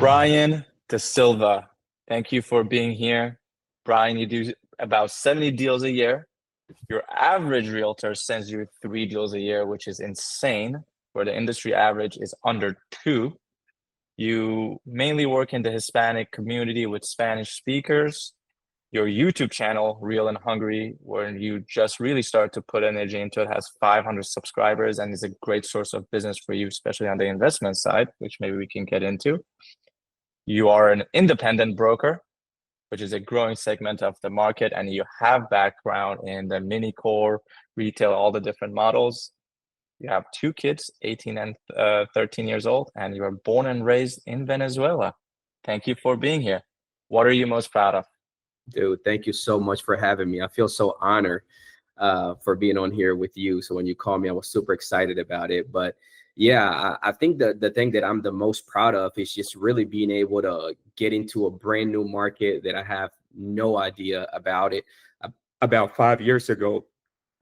Braian to Silva, thank you for being here. Braian, you do about 70 deals a year. Your average realtor sends you 3 deals a year, which is insane, where the industry average is under two. You mainly work in the Hispanic community with Spanish speakers. Your YouTube channel, Real and Hungry, where you just really start to put energy into it, has 500 subscribers and is a great source of business for you, especially on the investment side, which maybe we can get into. You are an independent broker, which is a growing segment of the market, and you have background in the mini core, retail, all the different models. You have 2 kids, 18 and 13 years old, and you are born and raised in Venezuela. Thank you for being here. What are you most proud of? Dude, thank you so much for having me. I feel so honored for being on here with you. So when you called me, I was super excited about it. But yeah, I think the thing that I'm the most proud of is just really being able to get into a brand new market that I have no idea about it. About 5 years ago,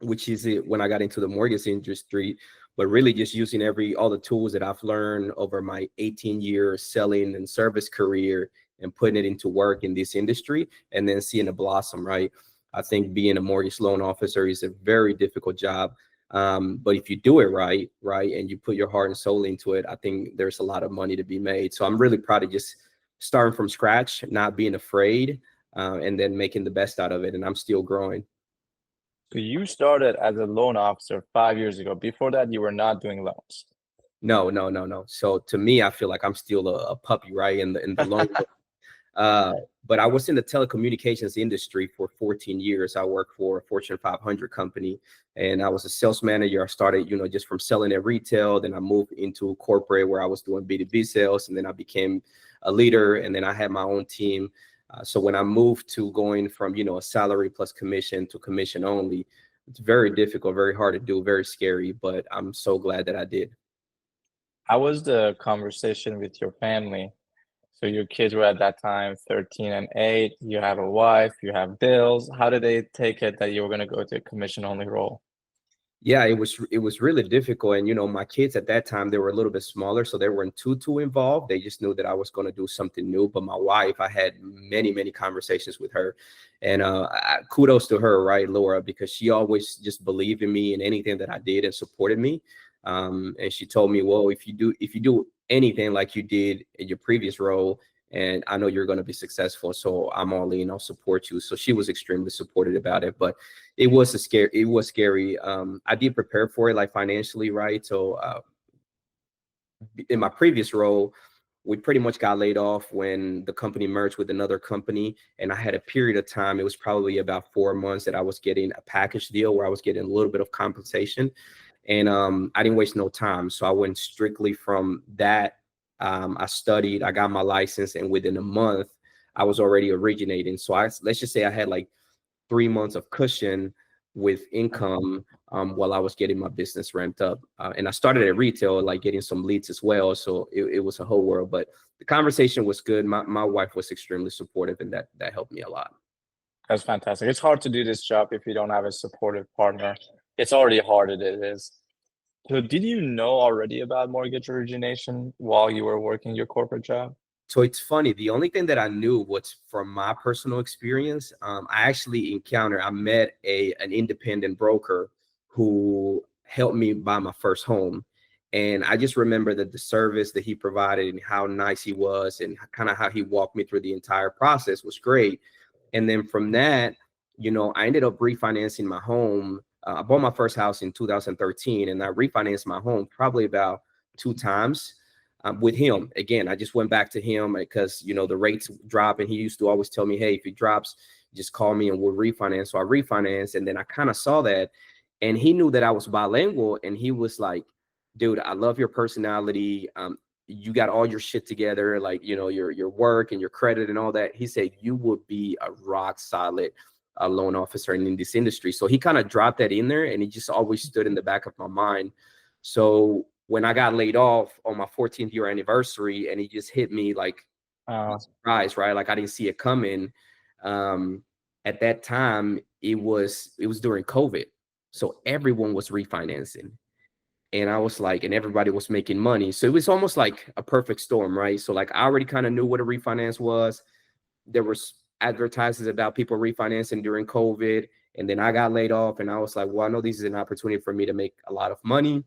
which is it when I got into the mortgage industry, but really just using all the tools that I've learned over my 18-year selling and service career and putting it into work in this industry and then seeing it blossom, right? I think being a mortgage loan officer is a very difficult job. But if you do it right, and you put your heart and soul into it, I think there's a lot of money to be made. So I'm really proud of just starting from scratch, not being afraid, and then making the best out of it. And I'm still growing. So you started as a loan officer 5 years ago. Before that, you were not doing loans. No, no, no, no. So to me, I feel like I'm still a puppy, right? In the loan. But I was in the telecommunications industry for 14 years. I worked for a Fortune 500 company, and I was a sales manager. I started, just from selling at retail. Then I moved into corporate where I was doing B2B sales, and then I became a leader, and then I had my own team. So when I moved to going from, a salary plus commission to commission only, it's very difficult, very hard to do, very scary, but I'm so glad that I did. How was the conversation with your family? So your kids were at that time 13 and 8. You have a wife, you have bills. How did they take it that you were going to go to a commission only role? Yeah, it was really difficult. And my kids at that time, they were a little bit smaller, so they weren't too involved. They just knew that I was going to do something new. But my wife, I had many conversations with her, and kudos to her, right, Laura, because she always just believed in me and anything that I did and supported me. And she told me, well, if you do anything like you did in your previous role, and I know you're going to be successful, so I'm all in, I'll support you. So she was extremely supportive about it, but it was scary. I did prepare for it, like financially, right? So in my previous role, we pretty much got laid off when the company merged with another company, and I had a period of time, it was probably about 4 months, that I was getting a package deal where I was getting a little bit of compensation. And I didn't waste no time, so I went strictly from that. I studied, I got my license, and within a month I was already originating. So let's just say I had like 3 months of cushion with income while I was getting my business ramped up. And I started at retail, like getting some leads as well. So it was a whole world, but the conversation was good. My wife was extremely supportive, and that helped me a lot. That's fantastic. It's hard to do this job if you don't have a supportive partner. It's already hard as it is. So did you know already about mortgage origination while you were working your corporate job? So it's funny. The only thing that I knew was from my personal experience. I met an independent broker who helped me buy my first home. And I just remember that the service that he provided and how nice he was and kind of how he walked me through the entire process was great. And then from that, I ended up refinancing my home. I bought my first house in 2013, and I refinanced my home probably about 2 times with him. Again, I just went back to him because, the rates drop, and he used to always tell me, hey, if it drops, just call me and we'll refinance. So I refinanced, and then I kind of saw that, and he knew that I was bilingual, and he was like, dude, I love your personality. You got all your shit together, like, your work and your credit and all that. He said, you would be a rock solid loan officer in this industry. So he kind of dropped that in there, and it just always stood in the back of my mind. So when I got laid off on my 14th year anniversary, and he just hit me like a surprise, right? Like I didn't see it coming. At that time, it was during COVID. So everyone was refinancing. And I was like, and everybody was making money. So it was almost like a perfect storm, right? So like I already kind of knew what a refinance was. There was advertisements about people refinancing during COVID. And then I got laid off, and I was like, well, I know this is an opportunity for me to make a lot of money.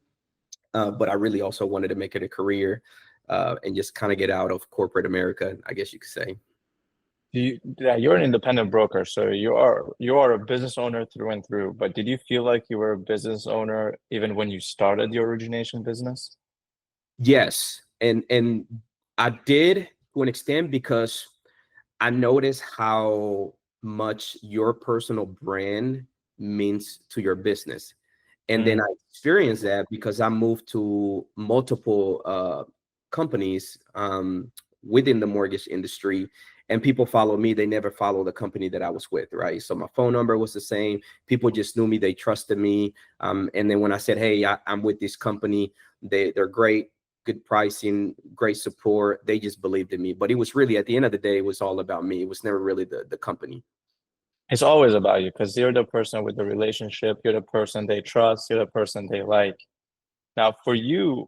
But I really also wanted to make it a career, and just kind of get out of corporate America, I guess you could say. Yeah, you're an independent broker, so you are a business owner through and through. But did you feel like you were a business owner even when you started your origination business? Yes, and I did to an extent, because I noticed how much your personal brand means to your business. And then I Mm. experienced that because I moved to multiple companies within the mortgage industry, and people follow me. They never follow the company that I was with, right? So my phone number was the same. People just knew me. They trusted me. And then when I said, hey, I'm with this company, they're great, good pricing, great support. They just believed in me. But it was really, at the end of the day, it was all about me. It was never really the company. It's always about you because you're the person with the relationship, you're the person they trust, you're the person they like. Now, for you,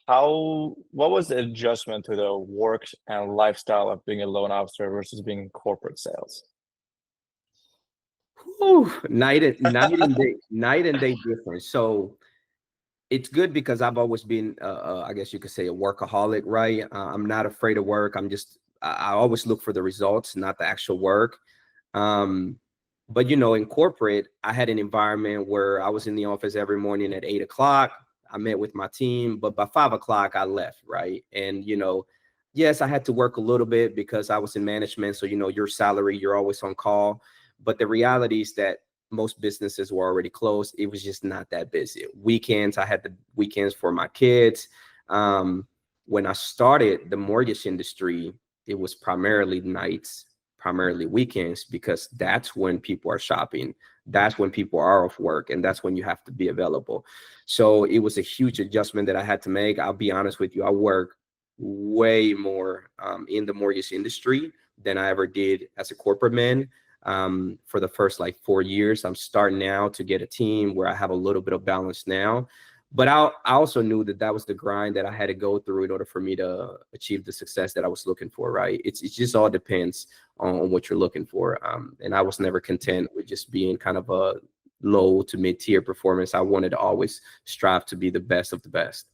what was the adjustment to the work and lifestyle of being a loan officer versus being in corporate sales? Whew, night and day difference. So it's good because I've always been, I guess you could say, a workaholic, right? I'm not afraid of work. I always look for the results, not the actual work. Um, but in corporate, I had an environment where I was in the office every morning at 8 o'clock. I met with my team, but by 5 o'clock, I left, right? And yes, I had to work a little bit because I was in management. So your salary, you're always on call. But the reality is that most businesses were already closed. It was just not that busy. Weekends, I had the weekends for my kids. When I started the mortgage industry, it was primarily nights, primarily weekends, because that's when people are shopping. That's when people are off work, and that's when you have to be available. So it was a huge adjustment that I had to make. I'll be honest with you. I work way more in the mortgage industry than I ever did as a corporate man. For the first like 4 years, I'm starting now to get a team where I have a little bit of balance now. But I also knew that that was the grind that I had to go through in order for me to achieve the success that I was looking for, right? It just all depends on what you're looking for. And I was never content with just being kind of a low to mid-tier performance. I wanted to always strive to be the best of the best.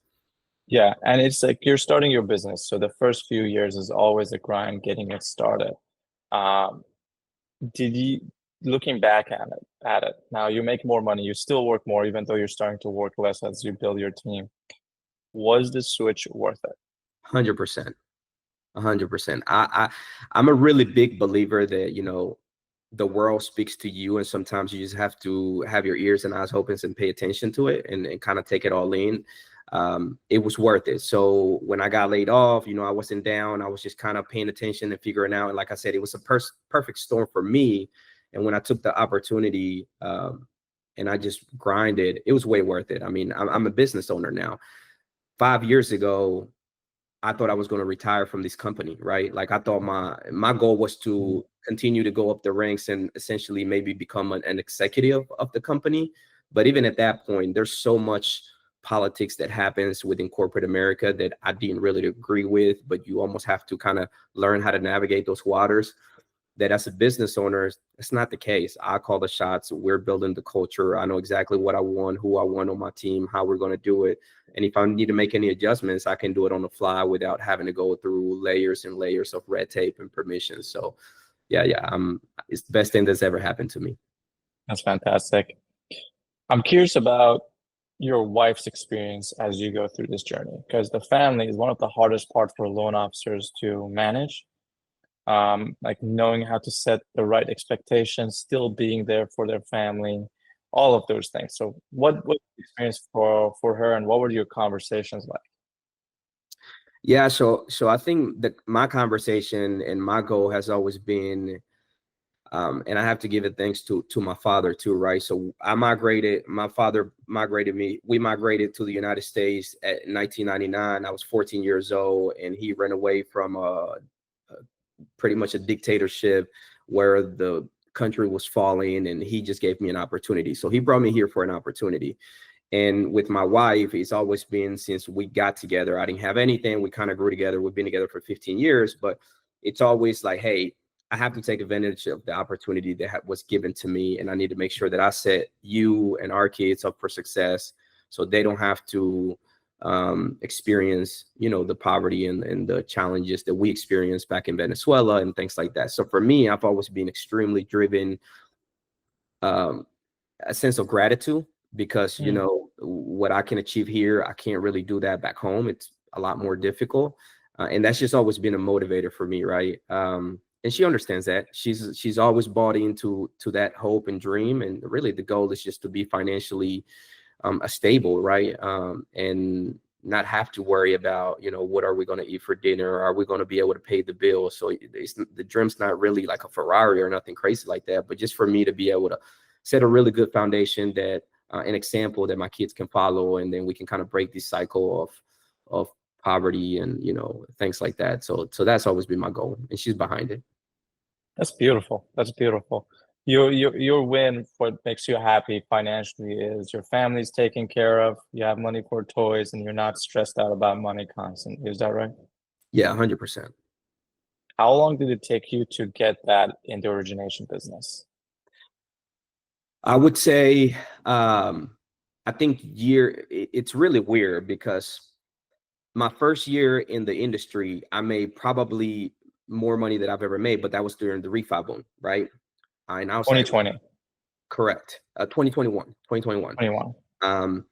Yeah, and it's like you're starting your business, so the first few years is always a grind getting it started. Um, did you, looking back at it, now you make more money, you still work more, even though you're starting to work less as you build your team. Was the switch worth it? 100%. 100%. I'm a really big believer that the world speaks to you, and sometimes you just have to have your ears and eyes open and pay attention to it, and kind of take it all in. It was worth it. So when I got laid off, I wasn't down. I was just kind of paying attention and figuring out. And like I said, it was a perfect storm for me. And when I took the opportunity, and I just grinded, it was way worth it. I mean, I'm a business owner now. 5 years ago, I thought I was going to retire from this company, right? Like I thought my goal was to continue to go up the ranks and essentially maybe become an executive of the company. But even at that point, there's so much politics that happens within corporate America that I didn't really agree with, but you almost have to kind of learn how to navigate those waters. That as a business owner, it's not the case. I call the shots. We're building the culture. I know exactly what I want, who I want on my team, how we're going to do it. And if I need to make any adjustments, I can do it on the fly without having to go through layers and layers of red tape and permissions. So yeah, it's the best thing that's ever happened to me. That's fantastic. I'm curious about your wife's experience as you go through this journey, because the family is one of the hardest part for loan officers to manage. Like knowing how to set the right expectations, still being there for their family, all of those things. So what was the experience for her, and what were your conversations like? Yeah, so I think that my conversation and my goal has always been, and I have to give it thanks to my father too, right? So my father migrated me. We migrated to the United States at 1999. I was 14 years old, and he ran away from pretty much a dictatorship where the country was falling, and he just gave me an opportunity. So he brought me here for an opportunity. And with my wife, it's always been since we got together. I didn't have anything. We kind of grew together. We've been together for 15 years, but it's always like, hey, I have to take advantage of the opportunity that was given to me. And I need to make sure that I set you and our kids up for success so they don't have to experience, the poverty and the challenges that we experienced back in Venezuela and things like that. So for me, I've always been extremely driven, a sense of gratitude, because what I can achieve here, I can't really do that back home. It's a lot more difficult, and that's just always been a motivator for me, right? And she understands that. She's always bought into that hope and dream, and really the goal is just to be financially stable, right? And not have to worry about, what are we going to eat for dinner? Are we going to be able to pay the bill? So the dream's not really like a Ferrari or nothing crazy like that, but just for me to be able to set a really good foundation, that an example that my kids can follow, and then we can kind of break this cycle of poverty and things like that. So that's always been my goal, and she's behind it. That's beautiful. That's beautiful. Your win, what makes you happy financially, is your family's taken care of, you have money for toys, and you're not stressed out about money constantly. Is that right? Yeah, 100%. How long did it take you to get that in the origination business? I would say, I think it's really weird, because my first year in the industry, I made probably more money than I've ever made, but that was during the refi boom, right? And I was like, 2020, correct. 2021. 21.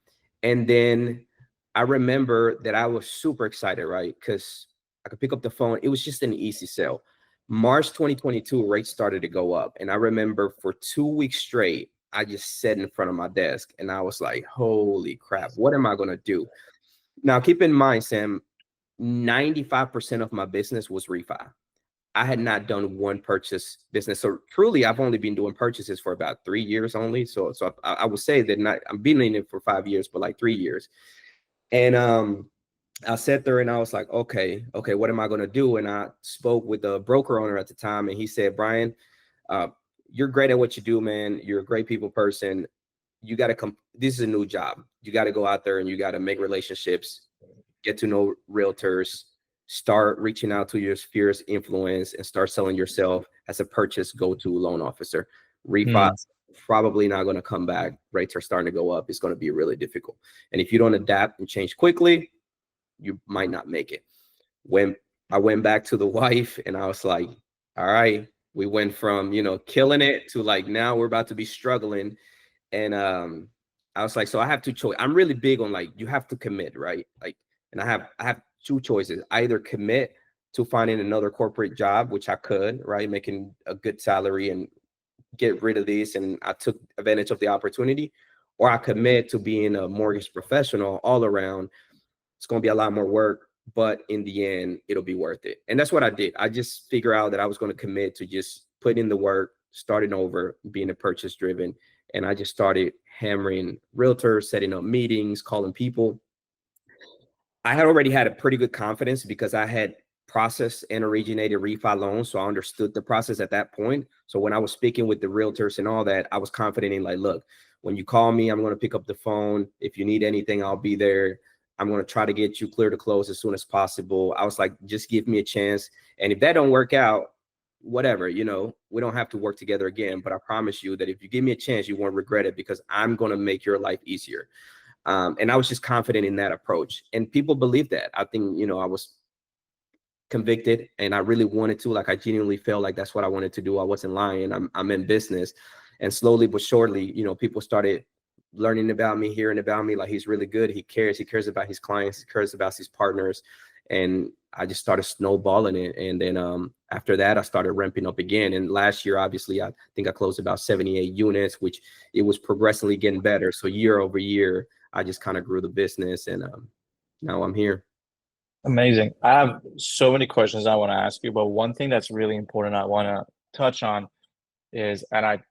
And then I remember that I was super excited, right? Because I could pick up the phone. It was just an easy sale. March 2022, rates started to go up. And I remember for 2 weeks straight, I just sat in front of my desk and I was like, holy crap, what am I going to do? Now, keep in mind, Sam, 95% of my business was refi. I had not done one purchase business. So truly, I've only been doing purchases for about 3 years only. So I would say that I'm been in it for 5 years, but like 3 years. And I sat there and I was like, okay, what am I going to do? And I spoke with the broker owner at the time, and he said, Braian, you're great at what you do, man. You're a great people person. You got to come. This is a new job. You got to go out there and you got to make relationships, get to know realtors, start reaching out to your spheres of influence, and start selling yourself as a purchase go-to loan officer. Refi probably not going to come back. Rates are starting to go up. It's going to be really difficult. And if you don't adapt and change quickly, you might not make it. When I went back to the wife and I was like, all right, we went from, killing it to like, now we're about to be struggling. And I was like, so I have two choices. I'm really big on like, you have to commit, right? Like, and I have two choices. Either commit to finding another corporate job, which I could, right? Making a good salary and get rid of this. And I took advantage of the opportunity, or I commit to being a mortgage professional all around. It's going to be a lot more work, but in the end, it'll be worth it. And that's what I did. I just figured out that I was going to commit to just put in the work, starting over, being a purchase driven. And I just started hammering realtors, setting up meetings, calling people. I had already had a pretty good confidence because I had processed and originated refi loans. So I understood the process at that point. So when I was speaking with the realtors and all that, I was confident in like, look, when you call me, I'm going to pick up the phone. If you need anything, I'll be there. I'm going to try to get you clear to close as soon as possible. I was like, just give me a chance. And if that don't work out, whatever, we don't have to work together again. But I promise you that if you give me a chance, you won't regret it, because I'm going to make your life easier. And I was just confident in that approach. And people believe that. I think, I was convicted and I really wanted to, like, I genuinely felt like that's what I wanted to do. I wasn't lying. I'm in business. And slowly but surely, people started learning about me, hearing about me, like, he's really good. He cares about his clients, he cares about his partners. And I just started snowballing it. And then after that, I started ramping up again. And last year, obviously, I think I closed about 78 units, which it was progressively getting better. So year over year, I just kind of grew the business, and now I'm here. Amazing. I have so many questions I want to ask you, but one thing that's really important I want to touch on is, and I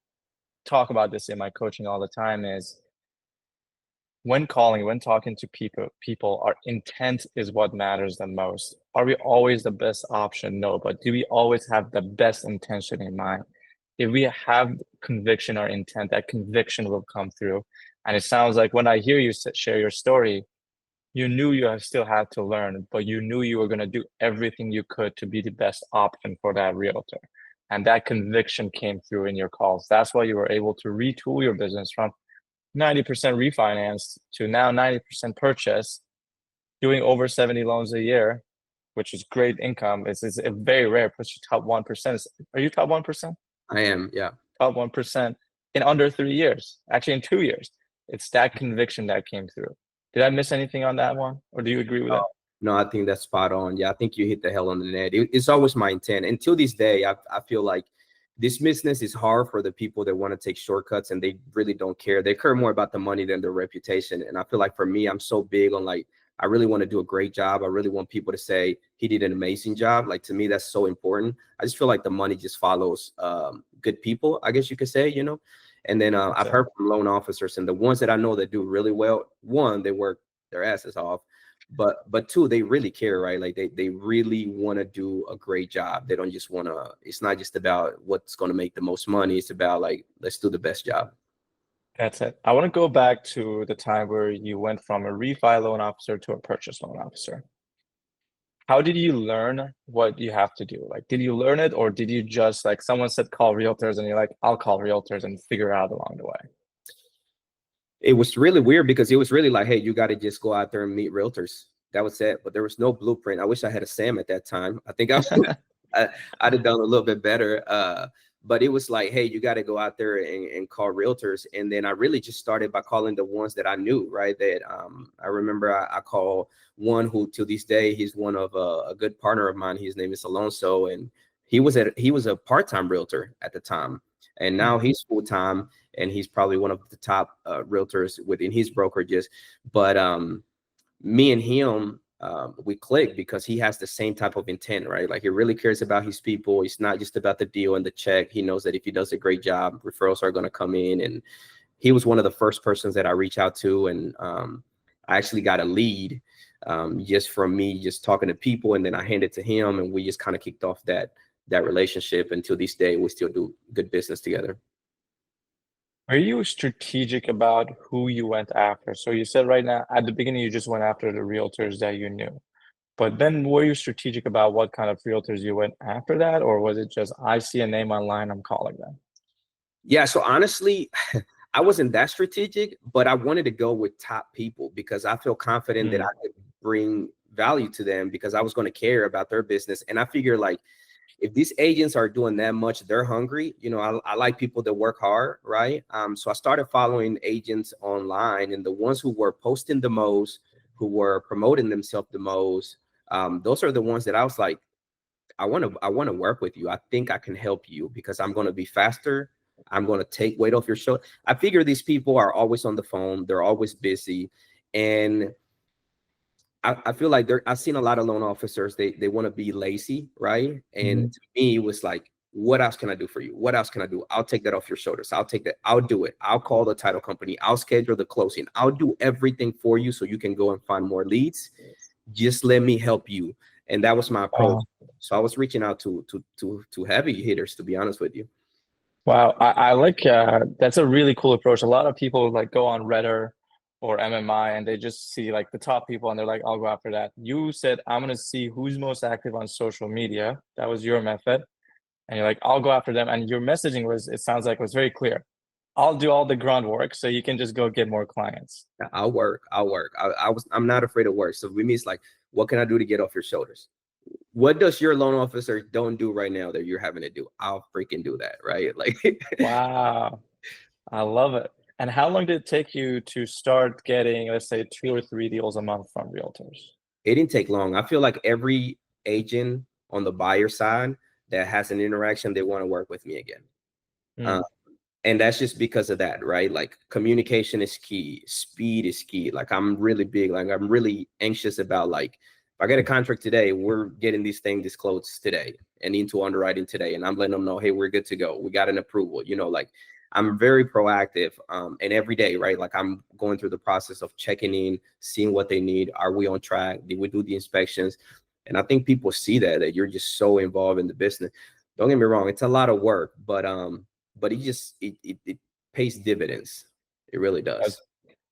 talk about this in my coaching all the time, is when talking to people, our intent is what matters the most. Are we always the best option? No, but do we always have the best intention in mind? If we have conviction or intent, that conviction will come through. And it sounds like when I hear you share your story, you knew you still had to learn, but you knew you were going to do everything you could to be the best option for that realtor. And that conviction came through in your calls. That's why you were able to retool your business from 90% refinanced to now 90% purchase, doing over 70 loans a year, which is great income. It's very rare. Puts you top 1%. Are you top 1%? I am, yeah. Top 1% in under 3 years, actually in 2 years. It's that conviction that came through. Did I miss anything on that one? Or do you agree with it? No, I think that's spot on. Yeah, I think you hit the hell on the net. It's always my intent. Until this day, I feel like this business is hard for the people that want to take shortcuts and they really don't care. They care more about the money than their reputation. And I feel like for me, I'm so big on like, I really want to do a great job. I really want people to say he did an amazing job. Like to me, that's so important. I just feel like the money just follows good people, I guess you could say, you know. And then I've heard from loan officers, and the ones that I know that do really well, one, they work their asses off, but two, they really care, right? Like they really want to do a great job. They don't just want to, it's not just about what's going to make the most money. It's about like, let's do the best job. That's it. I want to go back to the time where you went from a refi loan officer to a purchase loan officer. How did you learn what you have to do? Like, did you learn it, or did you just, like, someone said call realtors and you're like, I'll call realtors and figure out along the way? It was really weird because it was really like, hey, you got to just go out there and meet realtors. That was it. But there was no blueprint. I wish I had a Sam at that time. I think I'd have done a little bit better. But it was like, hey, you got to go out there and call realtors. And then I really just started by calling the ones that I knew, right? That I remember I called one who to this day, he's one of a good partner of mine. His name is Alonso. And he was a part-time realtor at the time. And now he's full-time, and he's probably one of the top realtors within his brokerages. But me and him, we click because he has the same type of intent, right? Like he really cares about his people. It's not just about the deal and the check. He knows that if he does a great job, referrals are going to come in. And he was one of the first persons that I reached out to. And I actually got a lead just from me just talking to people. And then I handed it to him, and we just kind of kicked off that relationship. Until this day, we still do good business together. Are you strategic about who you went after? So you said right now at the beginning you just went after the realtors that you knew, but then were you strategic about what kind of realtors you went after that, or was it just I see a name online, I'm calling them? Yeah, so honestly, I wasn't that strategic, but I wanted to go with top people because I feel confident that I could bring value to them because I was going to care about their business. And I figure like, if these agents are doing that much, they're hungry. You know, I like people that work hard, right? So I started following agents online, and the ones who were posting the most, who were promoting themselves the most, those are the ones that I was like, I want to work with you. I think I can help you because I'm going to be faster. I'm going to take weight off your shoulder. I figure these people are always on the phone. They're always busy. And I feel like I've seen a lot of loan officers, they want to be lazy, right? And to me, it was like, what else can I do for you? What else can I do? I'll take that off your shoulders. I'll take that. I'll do it. I'll call the title company. I'll schedule the closing. I'll do everything for you so you can go and find more leads. Just let me help you. And that was my approach. So I was reaching out to heavy hitters, to be honest with you. Wow, I like that's a really cool approach. A lot of people like go on Reddit or MMI and they just see like the top people and they're like, I'll go after that. You said, I'm gonna see who's most active on social media. That was your method. And you're like, I'll go after them. And your messaging was, it sounds like, was very clear. I'll do all the groundwork so you can just go get more clients. I'll work. I'm not afraid of work. So with me, it's like, what can I do to get off your shoulders? What does your loan officer don't do right now that you're having to do? I'll freaking do that, right? Like, wow, I love it. And how long did it take you to start getting, let's say, 2 or 3 deals a month from realtors? It didn't take long. I feel like every agent on the buyer side that has an interaction, they want to work with me again. And that's just because of that, right? Like communication is key. Speed is key. Like I'm really big. Like I'm really anxious about like, if I get a contract today, we're getting these things disclosed today and into underwriting today. And I'm letting them know, hey, we're good to go. We got an approval, you know, like I'm very proactive and every day, right? Like I'm going through the process of checking in, seeing what they need. Are we on track? Did we do the inspections? And I think people see that you're just so involved in the business. Don't get me wrong. It's a lot of work, but it pays dividends. It really does.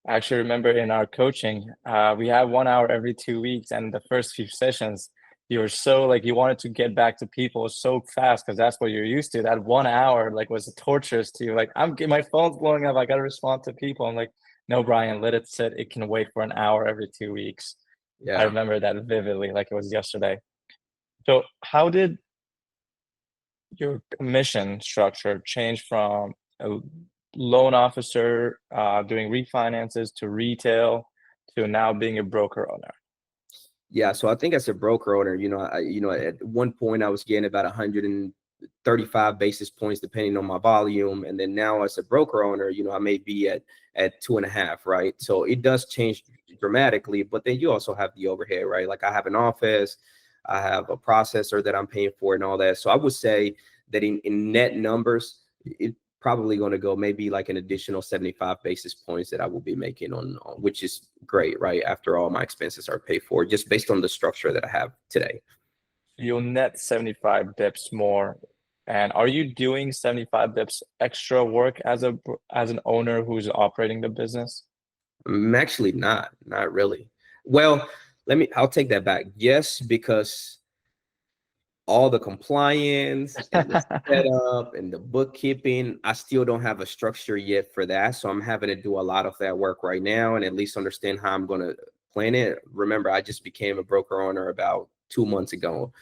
I actually remember in our coaching, we have 1 hour every 2 weeks, and the first few sessions, you were so like you wanted to get back to people so fast because that's what you're used to. That 1 hour like was torturous to you. Like my phone's blowing up. I gotta respond to people. I'm like, no, Brian, let it sit. It can wait for an hour every 2 weeks. I Yeah. remember that vividly, like it was yesterday. So how did your commission structure change from a loan officer doing refinances to retail to now being a broker owner? Yeah, so I think as a broker owner, at one point I was getting about 135 basis points depending on my volume, and then now as a broker owner, I may be at 2.5, right? So it does change dramatically, but then you also have the overhead, right? Like I have an office, I have a processor that I'm paying for and all that. So I would say that in net numbers, it probably going to go maybe like an additional 75 basis points that I will be making on which is great, right? After all my expenses are paid for, just based on the structure that I have today. You'll net 75 bips more. And are you doing 75 bips extra work as an owner who's operating the business? I'm actually not really. Well, I'll take that back. Yes, because all the compliance and the setup and the bookkeeping, I still don't have a structure yet for that. So I'm having to do a lot of that work right now and at least understand how I'm going to plan it. Remember, I just became a broker owner about 2 months ago.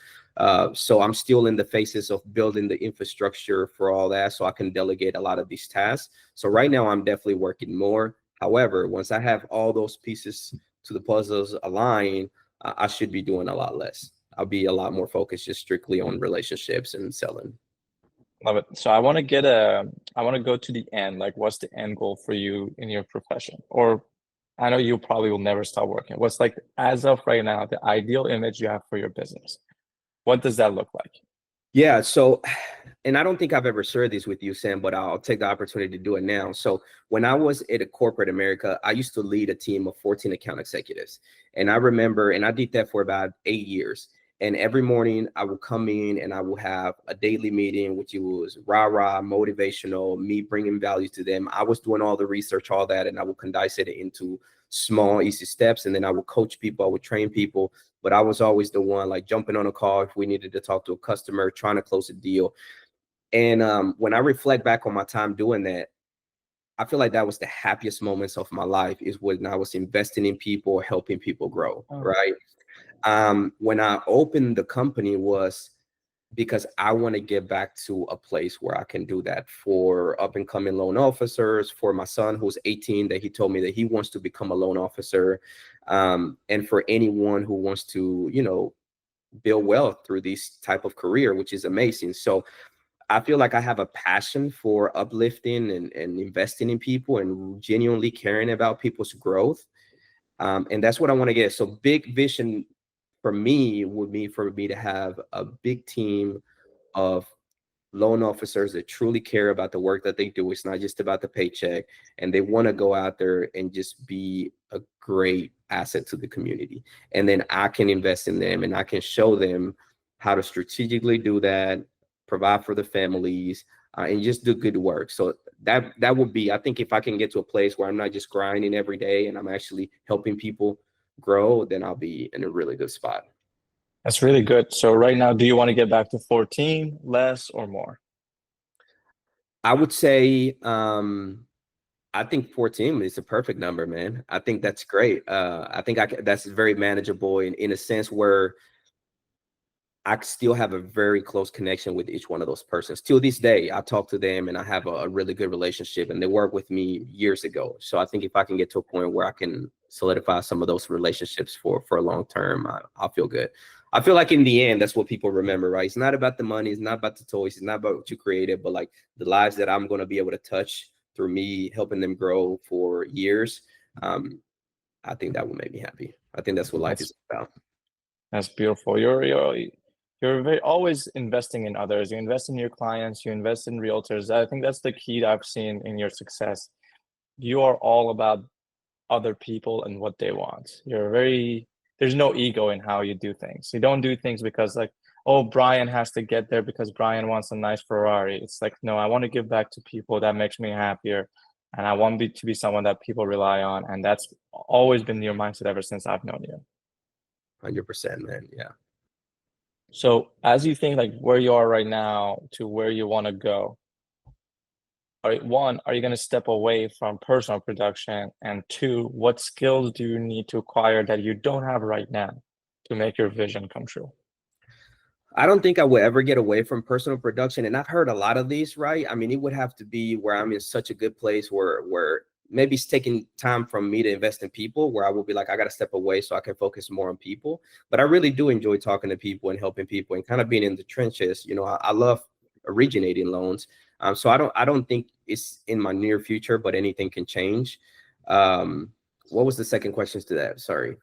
So I'm still in the phases of building the infrastructure for all that so I can delegate a lot of these tasks. So right now I'm definitely working more. However, once I have all those pieces to the puzzles aligned, I should be doing a lot less. I'll be a lot more focused just strictly on relationships and selling. Love it. So I want to go to the end. Like, what's the end goal for you in your profession? Or I know you probably will never stop working. What's like, as of right now, the ideal image you have for your business? What does that look like? Yeah. So, and I don't think I've ever shared this with you, Sam, but I'll take the opportunity to do it now. So when I was at a corporate America, I used to lead a team of 14 account executives. And I remember, and I did that for about 8 years. And every morning I will come in and I will have a daily meeting, which was rah-rah, motivational, me bringing value to them. I was doing all the research, all that, and I will condense it into small, easy steps. And then I would coach people, I would train people, but I was always the one like jumping on a call if we needed to talk to a customer, trying to close a deal. And when I reflect back on my time doing that, I feel like that was the happiest moments of my life is when I was investing in people, helping people grow, Oh, right? When I opened the company was because I want to get back to a place where I can do that for up and coming loan officers, for my son who's 18, that he told me that he wants to become a loan officer, and for anyone who wants to, build wealth through this type of career, which is amazing. So I feel like I have a passion for uplifting and investing in people and genuinely caring about people's growth. And that's what I want to get. So big vision for me would be for me to have a big team of loan officers that truly care about the work that they do. It's not just about the paycheck, and they want to go out there and just be a great asset to the community. And then I can invest in them and I can show them how to strategically do that, provide for the families, and just do good work. So that would be, I think, if I can get to a place where I'm not just grinding every day and I'm actually helping people grow, then I'll be in a really good spot. that's really good. So right now, do you want to get back to 14, less or more? I would say I think 14 is a perfect number, man. I think that's great. I think that's very manageable in a sense where I still have a very close connection with each one of those persons. Till this day, I talk to them and I have a really good relationship, and they worked with me years ago. So I think if I can get to a point where I can solidify some of those relationships for a long term, I'll feel good. I feel like in the end, that's what people remember, right? It's not about the money, it's not about the toys, it's not about what you created, but like the lives that I'm going to be able to touch through me helping them grow for years. I think that will make me happy. I think that's what life That's is about. that's beautiful. You're very always investing in others. You invest in your clients, you invest in realtors. I think that's the key that I've seen in your success. You are all about other people and what they want. There's no ego in how you do things. You don't do things because like, oh, Brian has to get there because Brian wants a nice Ferrari. It's like, no, I want to give back to people. That makes me happier. And I want to be someone that people rely on. And that's always been your mindset ever since I've known you. 100%, man. Yeah. So as you think like where you are right now to where you want to go, one, are you going to step away from personal production? And two, what skills do you need to acquire that you don't have right now to make your vision come true? I don't think I would ever get away from personal production. And I've heard a lot of these, right? I mean, it would have to be where I'm in such a good place where maybe it's taking time from me to invest in people, where I will be like, I got to step away so I can focus more on people. But I really do enjoy talking to people and helping people and kind of being in the trenches. You know, I love originating loans. So I don't think it's in my near future, but anything can change. What was the second question to that? Sorry.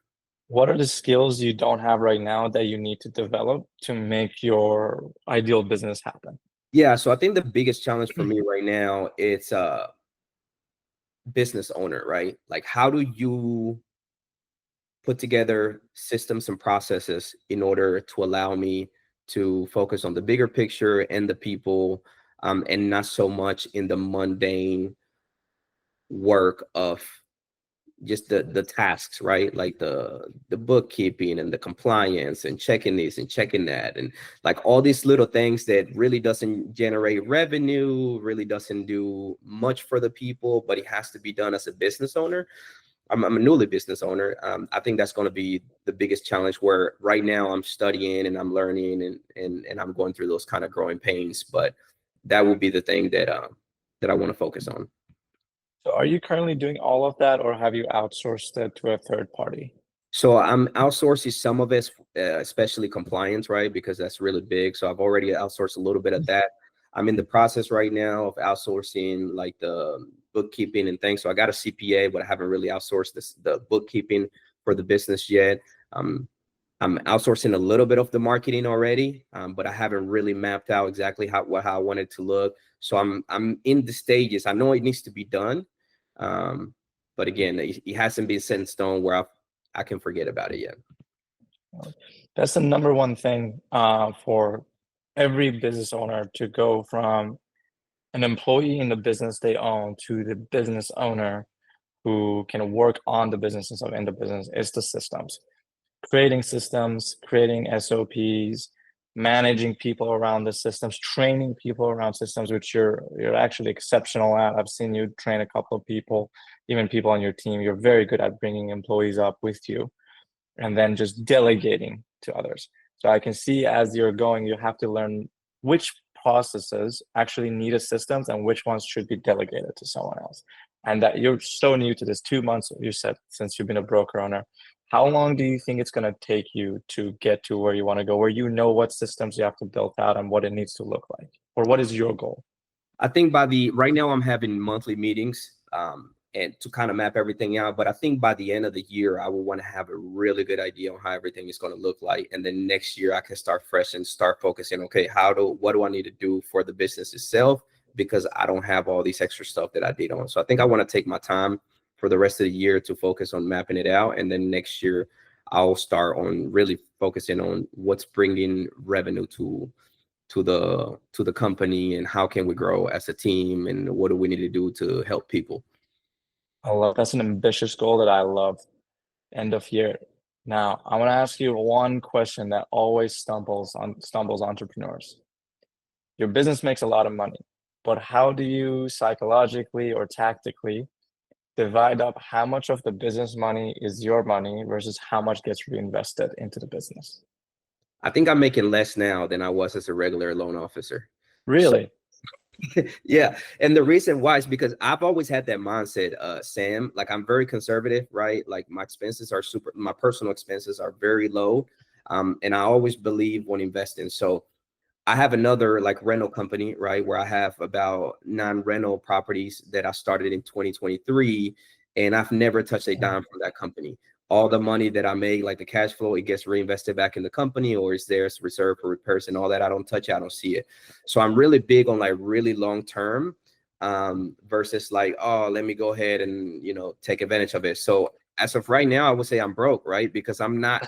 What are the skills you don't have right now that you need to develop to make your ideal business happen? Yeah, so I think the biggest challenge for me right now it's business owner, right? Like, how do you put together systems and processes in order to allow me to focus on the bigger picture and the people, and not so much in the mundane work of just the tasks, right? Like the bookkeeping and the compliance and checking this and checking that, and like all these little things that really doesn't generate revenue, really doesn't do much for the people, but it has to be done as a business owner. I'm a newly business owner. I think that's going to be the biggest challenge, where right now I'm studying and I'm learning and I'm going through those kind of growing pains, but that will be the thing that I want to focus on. So are you currently doing all of that, or have you outsourced it to a third party? So I'm outsourcing some of it, especially compliance, right? Because that's really big. So I've already outsourced a little bit of that. I'm in the process right now of outsourcing like the bookkeeping and things. So I got a CPA, but I haven't really outsourced the bookkeeping for the business yet. I'm outsourcing a little bit of the marketing already, but I haven't really mapped out exactly how I want it to look. So I'm in the stages. I know it needs to be done, but again, it hasn't been set in stone where I can forget about it yet. That's the number one thing for every business owner, to go from an employee in the business they own to the business owner who can work on the business instead of in the business, is the systems. Creating systems, creating SOPs, managing people around the systems, training people around systems, which you're actually exceptional at. I've seen you train a couple of people, even people on your team. You're very good at bringing employees up with you, and then just delegating to others. So I can see as you're going, you have to learn which processes actually need assistance and which ones should be delegated to someone else. And that you're so new to this, 2 months, you said, since you've been a broker owner. How long do you think it's going to take you to get to where you want to go, where you know what systems you have to build out and what it needs to look like? Or what is your goal? I think right now I'm having monthly meetings, and to kind of map everything out. But I think by the end of the year, I will want to have a really good idea on how everything is going to look like. And then next year I can start fresh and start focusing, okay, what do I need to do for the business itself? Because I don't have all these extra stuff that I did on. So I think I want to take my time for the rest of the year to focus on mapping it out. And then next year I'll start on really focusing on what's bringing revenue to the company, and how can we grow as a team, and what do we need to do to help people. That's an ambitious goal that I love. End of year. Now, I want to ask you one question that always stumbles entrepreneurs. Your business makes a lot of money, but how do you psychologically or tactically divide up how much of the business money is your money versus how much gets reinvested into the business? I think I'm making less now than I was as a regular loan officer. Really? Yeah. And the reason why is because I've always had that mindset, Sam. Like, I'm very conservative, right? Like, my personal expenses are very low. And I always believe when investing. So I have another like rental company, right, where I have about 9 rental properties that I started in 2023, and I've never touched a dime from that company. All the money that I make, like the cash flow, it gets reinvested back in the company, or is there reserved for repairs and all that. I don't touch it. I don't see it. So I'm really big on like really long term, versus like, oh, let me go ahead and, take advantage of it. So as of right now, I would say I'm broke, right? Because I'm not,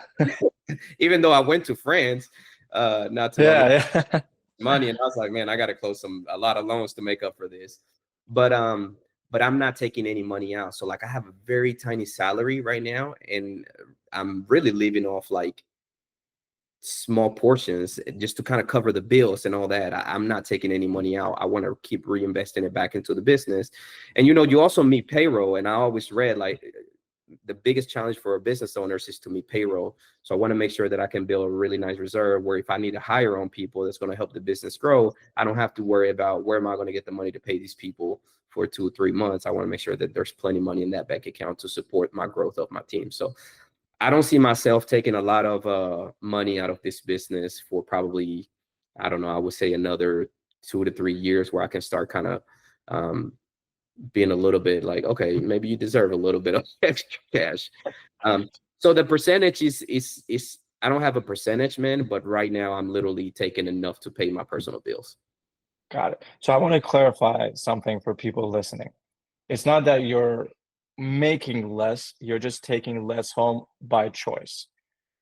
even though I went to France, not too long ago, Yeah. money, and I was like, man, I got to close a lot of loans to make up for this. But but I'm not taking any money out. So like I have a very tiny salary right now, and I'm really living off like small portions just to kind of cover the bills and all that. I'm not taking any money out. I want to keep reinvesting it back into the business. And you also meet payroll. And I always read like the biggest challenge for a business owners is to meet payroll. So I want to make sure that I can build a really nice reserve where if I need to hire on people that's going to help the business grow, I don't have to worry about where am I going to get the money to pay these people for 2 or 3 months. I want to make sure that there's plenty of money in that bank account to support my growth of my team. So I don't see myself taking a lot of money out of this business for probably, I don't know, I would say another 2 to 3 years where I can start kind of being a little bit like, okay, maybe you deserve a little bit of extra cash. So the percentage is I don't have a percentage, man, but right now I'm literally taking enough to pay my personal bills. Got it. So I want to clarify something for people listening. It's not that you're making less, you're just taking less home by choice.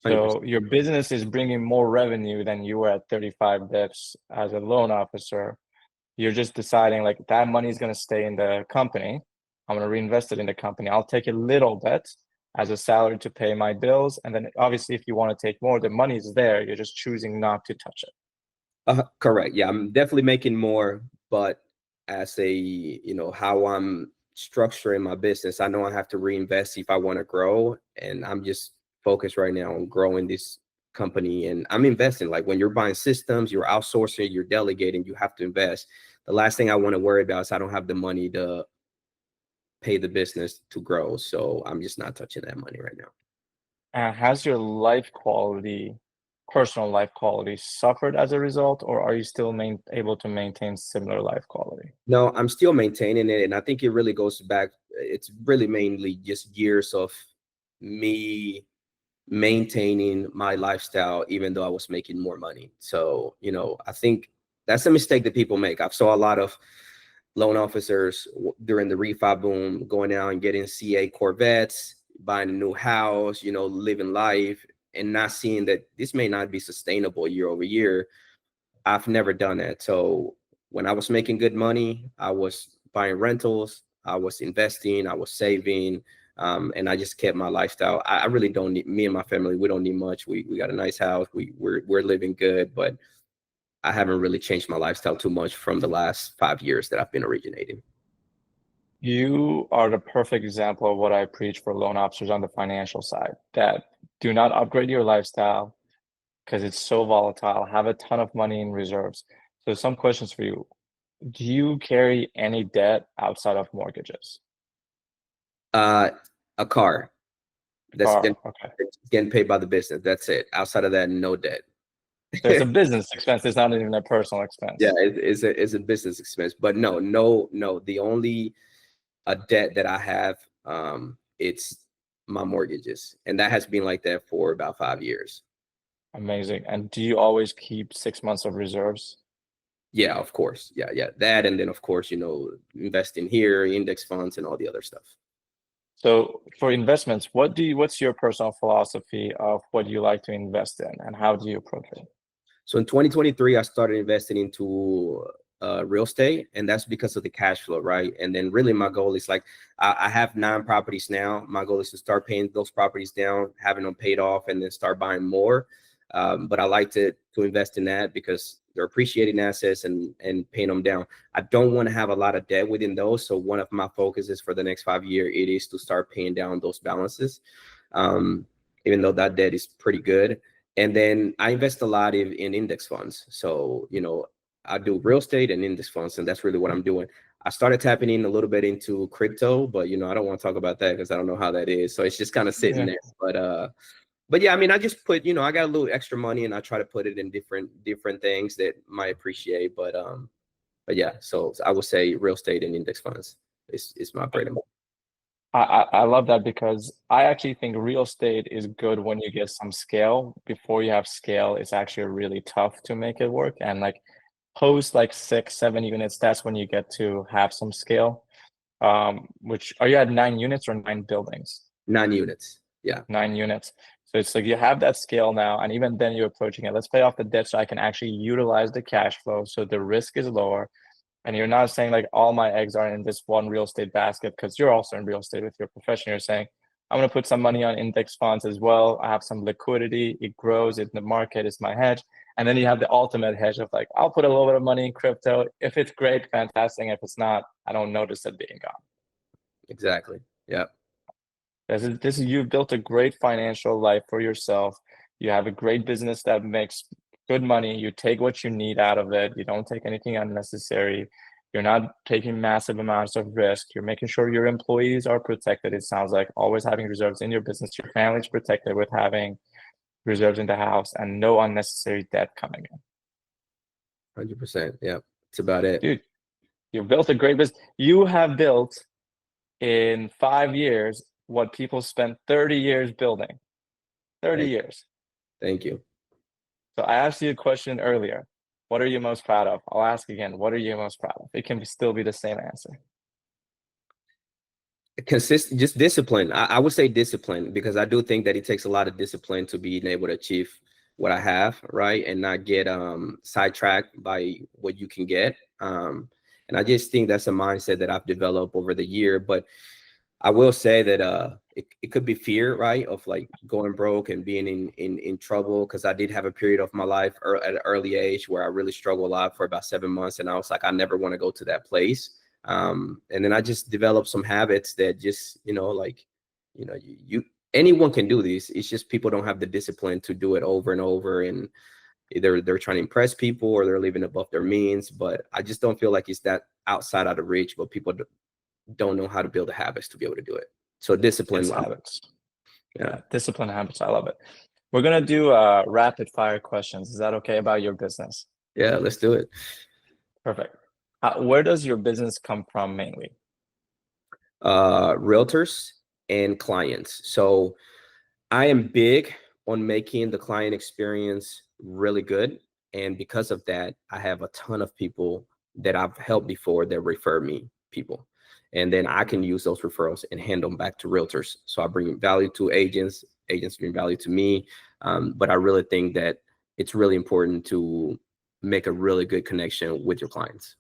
100%. So your business is bringing more revenue than you were at 35 bips as a loan officer. You're just deciding like that money is going to stay in the company. I'm going to reinvest it in the company. I'll take a little bit as a salary to pay my bills. And then obviously, if you want to take more, the money is there. You're just choosing not to touch it. Correct. Yeah, I'm definitely making more, but as how I'm structuring my business, I know I have to reinvest if I want to grow, and I'm just focused right now on growing this company. And I'm investing. Like when you're buying systems, you're outsourcing, you're delegating, you have to invest. The last thing I want to worry about is I don't have the money to pay the business to grow. So I'm just not touching that money right now. Has your life quality, personal life quality, suffered as a result, or are you still able to maintain similar life quality? No, I'm still maintaining it. And I think it really goes back. It's really mainly just years of me maintaining my lifestyle, even though I was making more money. So, I think that's a mistake that people make. I've saw a lot of loan officers during the refi boom going out and getting CA Corvettes, buying a new house, living life, and not seeing that this may not be sustainable year over year. I've never done that. So when I was making good money, I was buying rentals, I was investing, I was saving, and I just kept my lifestyle. I really don't need, me and my family, we don't need much. We got a nice house, we're living good, but I haven't really changed my lifestyle too much from the last 5 years that I've been originating. You are the perfect example of what I preach for loan officers on the financial side, that do not upgrade your lifestyle because it's so volatile. Have a ton of money in reserves. So some questions for you. Do you carry any debt outside of mortgages? A car that's Car, okay. getting paid by the business. That's it. Outside of that, no debt. So it's a business expense. It's not even a personal Yeah, expense. it's a business expense. But no. The only debt that I have, it's my mortgages, and that has been like that for about 5 years. Amazing. And do you always keep 6 months of reserves? Yeah, of course. Yeah. That, and then of course, investing here, index funds, and all the other stuff. So for investments, what's your personal philosophy of what you like to invest in, and how do you approach it? So in 2023, I started investing into real estate, and that's because of the cash flow, right? And then really my goal is like, I have 9 properties now. My goal is to start paying those properties down, having them paid off, and then start buying more. But I like to invest in that because they're appreciating assets and paying them down. I don't want to have a lot of debt within those. So one of my focuses for the next 5 years, it is to start paying down those balances, even though that debt is pretty good. And then I invest a lot in index funds. So, I do real estate and index funds, and that's really what I'm doing. I started tapping in a little bit into crypto, but I don't want to talk about that because I don't know how that is. So it's just kind of sitting there. But yeah, I mean, I just put, I got a little extra money and I try to put it in different things that might appreciate. But yeah, so I would say real estate and index funds is my bread and butter. I love that because I actually think real estate is good when you get some scale. Before you have scale, it's actually really tough to make it work. And like post like 6, 7 units, that's when you get to have some scale. Which are you at 9 units or 9 buildings? 9 units. Yeah. 9 units. So it's like you have that scale now, and even then you're approaching it. Let's pay off the debt so I can actually utilize the cash flow so the risk is lower. And you're not saying like all my eggs are in this one real estate basket, because you're also in real estate with your profession. You're saying, I'm going to put some money on index funds as well. I have some liquidity. It grows in the market. It's my hedge. And then you have the ultimate hedge of like, I'll put a little bit of money in crypto. If it's great, fantastic. If it's not, I don't notice it being gone. Exactly. Yeah. You've built a great financial life for yourself. You have a great business that makes good money. You take what you need out of it. You don't take anything unnecessary. You're not taking massive amounts of risk. You're making sure your employees are protected. It sounds like always having reserves in your business. Your family's protected with having reserves in the house and no unnecessary debt coming in. 100%. Yeah. It's about it. Dude, you've built a great business. You have built in 5 years what people spent 30 years building. 30 years. Thank you. So I asked you a question earlier. What are you most proud of? I'll ask again. What are you most proud of? It can still be the same answer. Consistent, just discipline. I would say discipline, because I do think that it takes a lot of discipline to be able to achieve what I have, right? And not get sidetracked by what you can get. And I just think that's a mindset that I've developed over the year. But I will say that it could be fear, right, of like going broke and being in trouble, because I did have a period of my life at an early age where I really struggled a lot for about 7 months, and I was like, I never want to go to that place. And then I just developed some habits that just, like, you anyone can do this. It's just people don't have the discipline to do it over and over, and either they're trying to impress people or they're living above their means. But I just don't feel like it's that outside of reach, but people don't know how to build the habits to be able to do it. So discipline. It's habits. Yeah. Discipline habits. I love it. We're going to do rapid fire questions. Is that okay about your business? Yeah, let's do it. Perfect. Where does your business come from mainly? Realtors and clients. So I am big on making the client experience really good. And because of that, I have a ton of people that I've helped before that refer me people. And then I can use those referrals and hand them back to realtors. So I bring value to agents, agents bring value to me. But I really think that it's really important to make a really good connection with your clients.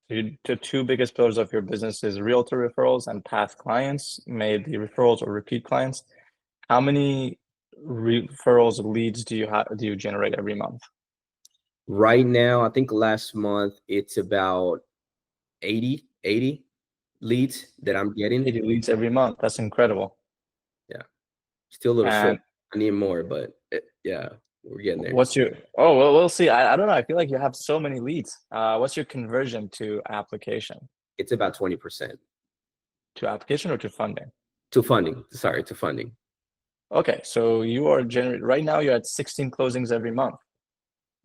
The two biggest pillars of your business is realtor referrals and past clients, maybe referrals or repeat clients. How many referrals leads do you generate every month? Right now, I think last month it's about 80 leads that I'm getting. 80 leads every month. That's incredible. Yeah, still a little And short. I need more, but yeah, we're getting there. well, we'll see. I don't know. I feel like you have so many leads. What's your conversion to application? It's about 20%. To application or to funding? To funding. Sorry, to funding. Okay, so you are generating right now. You're at 16 closings every month.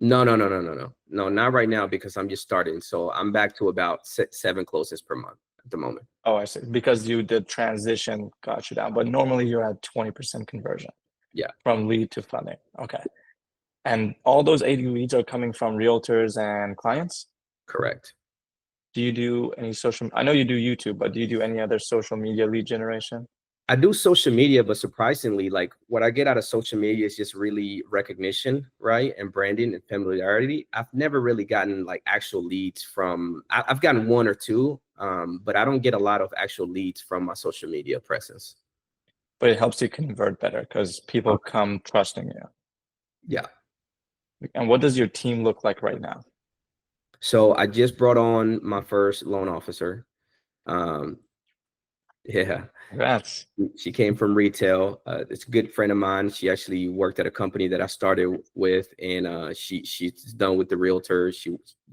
No, not right now, because I'm just starting. So I'm back to about 7 closings per month at the moment. Oh, I see. Because you did transition, got you down. But normally you're at 20% conversion. Yeah. From lead to funding. Okay. And all those 80 leads are coming from realtors and clients? Correct. Do you do any I know you do YouTube, but do you do any other social media lead generation? I do social media, but surprisingly, like what I get out of social media is just really recognition, right? And branding and familiarity. I've never really gotten like actual leads from, I've gotten 1 or 2, but I don't get a lot of actual leads from my social media presence. But it helps you convert better because people come trusting you. Yeah. And what does your team look like right now? So I just brought on my first loan officer. Yeah. Congrats. She came from retail. It's a good friend of mine. She actually worked at a company that I started with, and she's done with the realtor.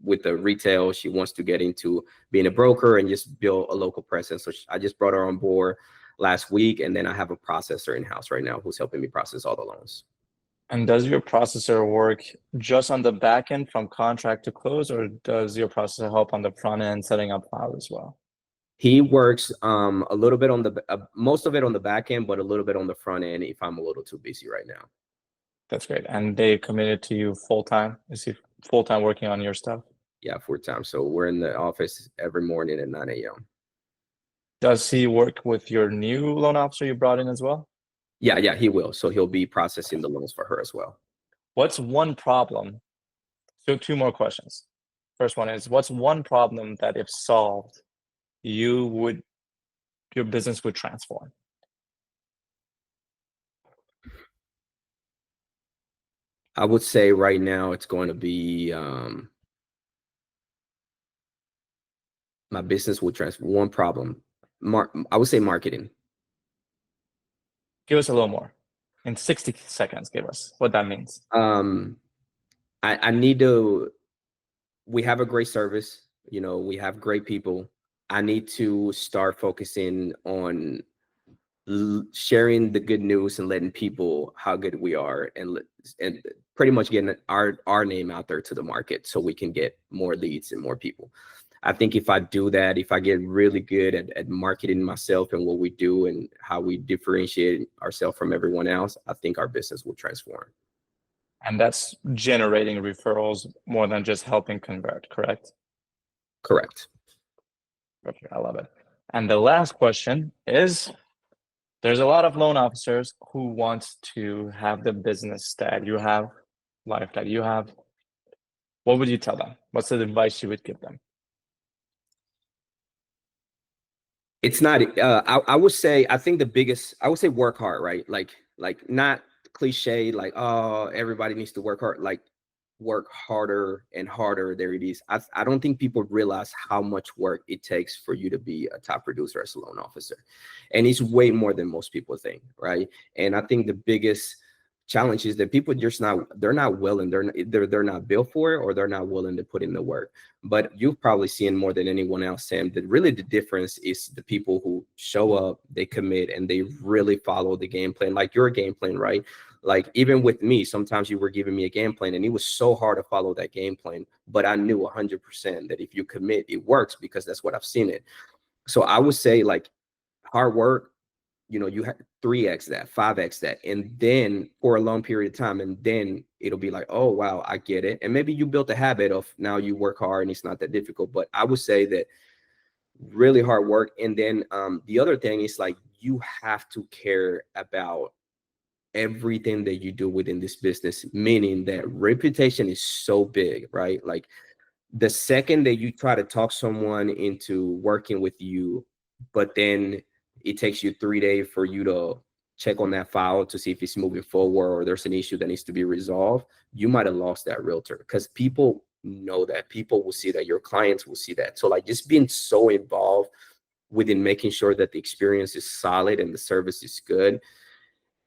With the retail. She wants to get into being a broker and just build a local presence. So I just brought her on board last week, and then I have a processor in house right now who's helping me process all the loans. And does your processor work just on the back end from contract to close, or does your processor help on the front end setting up files as well? He works a little bit on most of it on the back end, but a little bit on the front end if I'm a little too busy right now. That's great. And they committed to you full time? Is he full time working on your stuff? Yeah, full time. So we're in the office every morning at 9 a.m. Does he work with your new loan officer you brought in as well? Yeah, he will. So he'll be processing the loans for her as well. What's one problem? So 2 more questions. First one is, what's one problem that if solved, your business would transform? I would say right now it's going to be my business would transform. One problem, I would say marketing. Give us a little more. In 60 seconds, give us what that means. I need to, we have a great service, you know, we have great people. I need to start focusing on sharing the good news and letting people how good we are, and pretty much getting our name out there to the market so we can get more leads and more people. I think if I do that, if I get really good at marketing myself and what we do and how we differentiate ourselves from everyone else, I think our business will transform. And that's generating referrals more than just helping convert, correct? Correct. Perfect. I love it. And the last question is, there's a lot of loan officers who want to have the business that you have, life that you have. What would you tell them? What's the advice you would give them? It's not, I would say, I think the biggest, I would say work hard, right? Like not cliche, like, oh, everybody needs to work hard, like work harder and harder. There it is. I don't think people realize how much work it takes for you to be a top producer as a loan officer. And it's way more than most people think, right? And I think the biggest challenge is that people just they're not willing, they're not built for it, or they're not willing to put in the work. But you've probably seen more than anyone else, Sam, that really the difference is the people who show up, they commit, and they really follow the game plan, like your game plan, right? Like even with me, sometimes you were giving me a game plan and it was so hard to follow that game plan, but I knew 100% that if you commit, it works, because that's what I've seen it. So I would say, like, hard work, you know, you have 3x that, 5x that, and then for a long period of time, and then it'll be like, oh wow, I get it. And maybe you built a habit of now you work hard and it's not that difficult. But I would say that really hard work. And then the other thing is, like, you have to care about everything that you do within this business, meaning that reputation is so big, right? Like, the second that you try to talk someone into working with you, but then it takes you 3 days for you to check on that file to see if it's moving forward or there's an issue that needs to be resolved, you might have lost that realtor, because people know that. People will see that. Your clients will see that. So, like, just being so involved within making sure that the experience is solid and the service is good,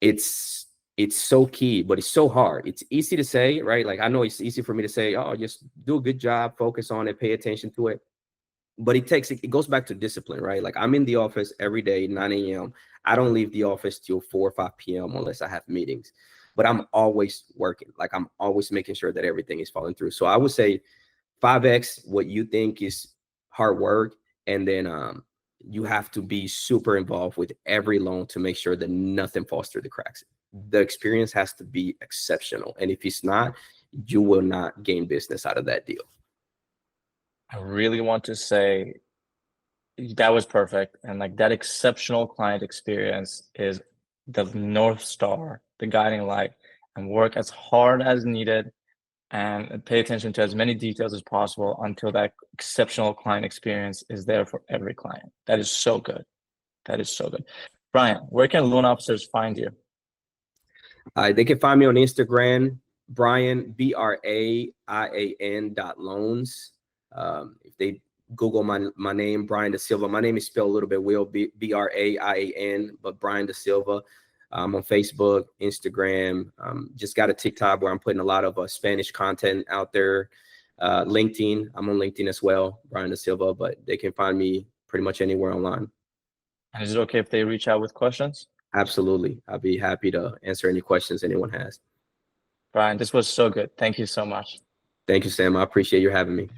it's so key, but it's so hard. It's easy to say, right? Like, I know it's easy for me to say, oh, just do a good job, focus on it, pay attention to it. But it goes back to discipline, right? Like, I'm in the office every day, 9 a.m. I don't leave the office till 4 or 5 p.m. unless I have meetings. But I'm always working. Like, I'm always making sure that everything is falling through. So I would say 5x what you think is hard work, and then you have to be super involved with every loan to make sure that nothing falls through the cracks. The experience has to be exceptional, and if it's not, you will not gain business out of that deal. I really want to say that was perfect. And like, that exceptional client experience is the North Star, the guiding light, and work as hard as needed and pay attention to as many details as possible until that exceptional client experience is there for every client. That is so good. That is so good. Braian, where can loan officers find you? They can find me on Instagram, Braian, BRAIAN.loans. If they Google my name, Braian Da Silva. My name is spelled a little bit weird, BRAIAN, but Braian Da Silva. I'm on Facebook, Instagram. Just got a TikTok where I'm putting a lot of Spanish content out there. LinkedIn, I'm on LinkedIn as well, Braian Da Silva, but they can find me pretty much anywhere online. And is it okay if they reach out with questions? Absolutely. I'll be happy to answer any questions anyone has. Braian, this was so good. Thank you so much. Thank you, Sam. I appreciate you having me.